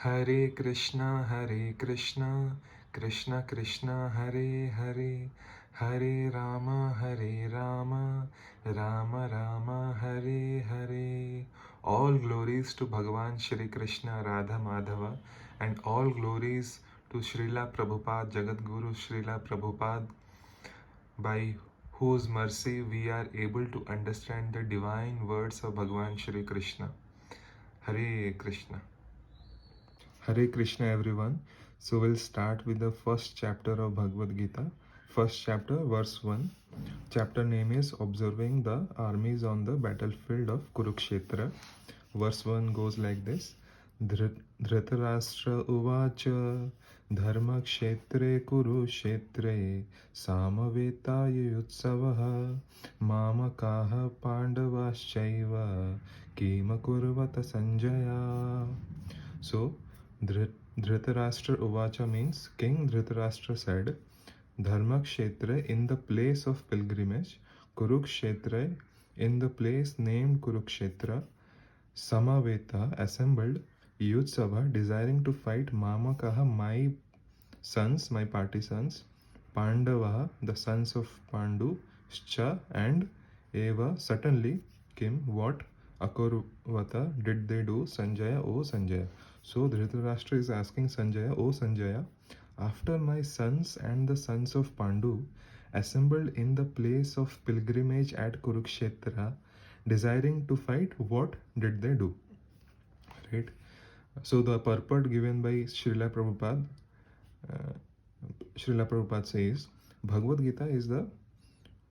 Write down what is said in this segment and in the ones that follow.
Hare Krishna, Krishna Krishna, Hare Hare, Hare Rama, Rama Rama, Hare Hare. All glories to Bhagavan Shri Krishna, Radha Madhava, and all glories to Srila Prabhupada, Jagat Guru Srila Prabhupada, by whose mercy we are able to understand the divine words of Bhagavan Shri Krishna. Hare Krishna. Hare Krishna, everyone. So we'll start with the first chapter of Bhagavad Gita. First chapter, verse 1. Chapter name is Observing the Armies on the Battlefield of Kurukshetra. Verse 1 goes like this. Dhritarashtra uvacha dharma kshetre kurukshetre samavetaye yutsavaha mamakaha pandavaschaiva kima kurvata sanjaya. So Dhritarashtra Uvacha means King Dhritarashtra said, Dharma Kshetra, in the place of pilgrimage, Kurukshetra, in the place named Kurukshetra, Samaveta, assembled, Yutsava, desiring to fight Mamakaha, my sons, my party sons, Pandavaha, the sons of Pandu, Scha, and Eva, certainly, Kim, what? Akurvata did they do? Sanjaya, O Sanjaya. So Dhritarashtra is asking Sanjaya, O Sanjaya, after my sons and the sons of Pandu assembled in the place of pilgrimage at Kurukshetra, desiring to fight, what did they do? Right? So the purport given by Srila Prabhupada, Srila Prabhupada says, Bhagavad Gita is the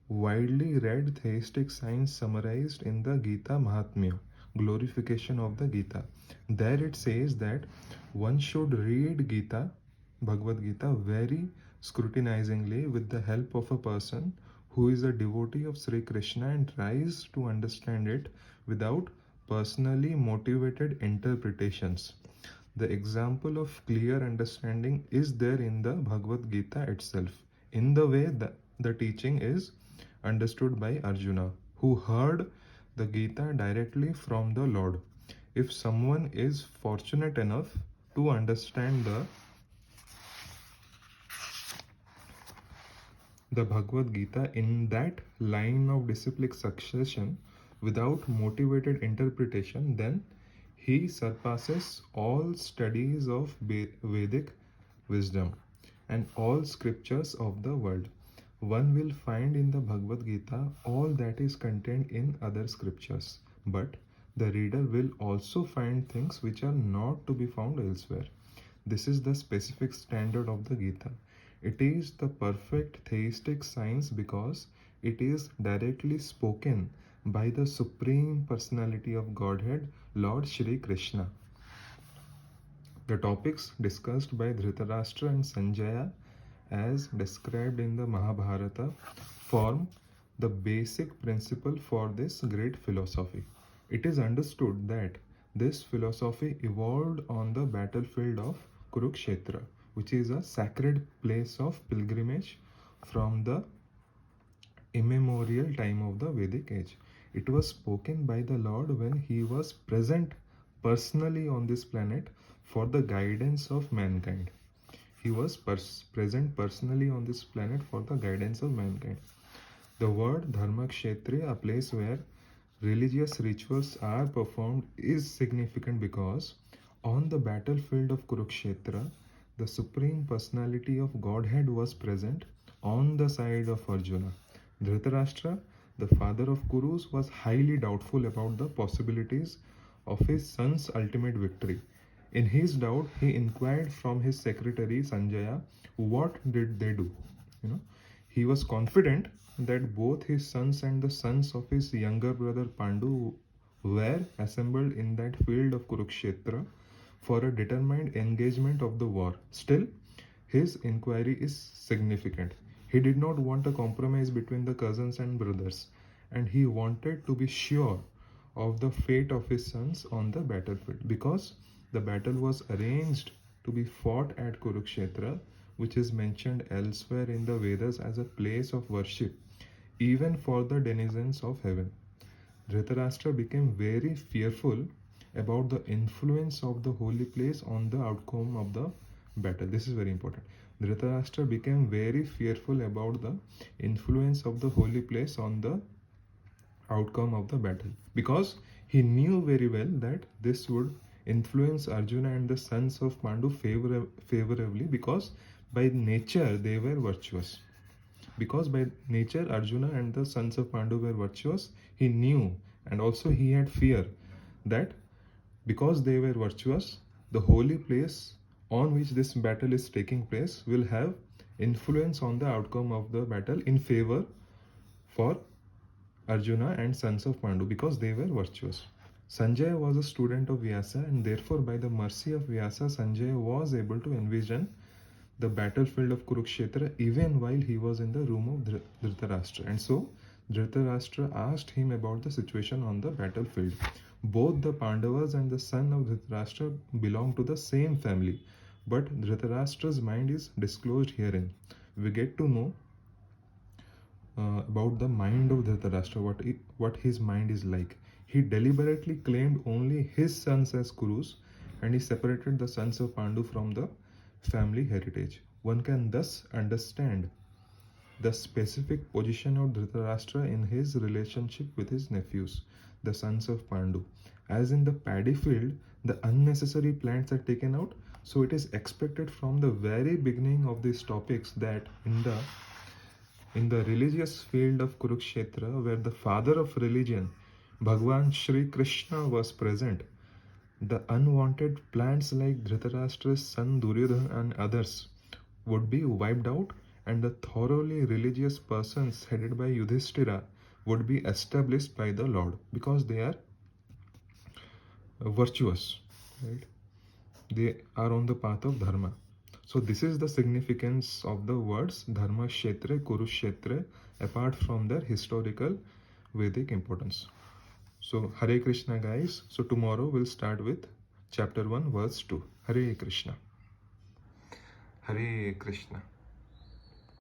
widely read theistic science summarized in the Gita Mahatmya, glorification of the Gita. There it says that one should read Gita, Bhagavad Gita, very scrutinizingly with the help of a person who is a devotee of Sri Krishna and tries to understand it without personally motivated interpretations. The example of clear understanding is there in the Bhagavad Gita itself, in the way that the teaching is understood by Arjuna, who heard the Gita directly from the Lord. If someone is fortunate enough to understand the Bhagavad Gita in that line of disciplic succession without motivated interpretation, then he surpasses all studies of Vedic wisdom and all scriptures of the world. One will find in the Bhagavad Gita all that is contained in other scriptures, but the reader will also find things which are not to be found elsewhere. This is the specific standard of the Gita. It is the perfect theistic science because it is directly spoken by the Supreme Personality of Godhead, Lord Shri Krishna. The topics discussed by Dhritarashtra and Sanjaya, as described in the Mahabharata, form the basic principle for this great philosophy. It is understood that this philosophy evolved on the battlefield of Kurukshetra, which is a sacred place of pilgrimage from the immemorial time of the Vedic age. It was spoken by the Lord when he was present personally on this planet for the guidance of mankind. He was present personally on this planet for the guidance of mankind. The word Dharma Kshetra, a place where religious rituals are performed, is significant because on the battlefield of Kurukshetra, the Supreme Personality of Godhead was present on the side of Arjuna. Dhritarashtra, the father of Kurus, was highly doubtful about the possibilities of his son's ultimate victory. In his doubt, he inquired from his secretary Sanjaya, what did they do? He was confident that both his sons and the sons of his younger brother Pandu were assembled in that field of Kurukshetra for a determined engagement of the war. Still, his inquiry is significant. He did not want a compromise between the cousins and brothers, and he wanted to be sure of the fate of his sons on the battlefield because the battle was arranged to be fought at Kurukshetra, which is mentioned elsewhere in the Vedas as a place of worship, even for the denizens of heaven. Dhritarashtra became very fearful about the influence of the holy place on the outcome of the battle. This is very important. Dhritarashtra became very fearful about the influence of the holy place on the outcome of the battle, because he knew very well that this would influence Arjuna and the sons of Pandu favorably, because by nature they were virtuous. Because by nature Arjuna and the sons of Pandu were virtuous, he knew, and also he had fear that because they were virtuous, the holy place on which this battle is taking place will have influence on the outcome of the battle in favor for Arjuna and sons of Pandu, because they were virtuous. Sanjaya was a student of Vyasa, and therefore by the mercy of Vyasa, Sanjaya was able to envision the battlefield of Kurukshetra even while he was in the room of Dhritarashtra. And so Dhritarashtra asked him about the situation on the battlefield. Both the Pandavas and the son of Dhritarashtra belong to the same family, but Dhritarashtra's mind is disclosed herein. We get to know about the mind of Dhritarashtra, what his mind is like. He deliberately claimed only his sons as Kurus, and he separated the sons of Pandu from the family heritage. One can thus understand the specific position of Dhritarashtra in his relationship with his nephews, the sons of Pandu. As in the paddy field, the unnecessary plants are taken out, so it is expected from the very beginning of these topics that in the religious field of Kurukshetra, where the father of religion, Bhagwan Shri Krishna, was present, the unwanted plants like Dhritarashtra's son Duryodhana and others would be wiped out, and the thoroughly religious persons headed by Yudhishthira would be established by the Lord, because they are virtuous, right? They are on the path of dharma. So this is the significance of the words Dharma Kshetre, Kurukshetre, apart from their historical Vedic importance. So Hare Krishna, guys. So tomorrow we'll start with chapter 1 verse 2. Hare Krishna. Hare Krishna.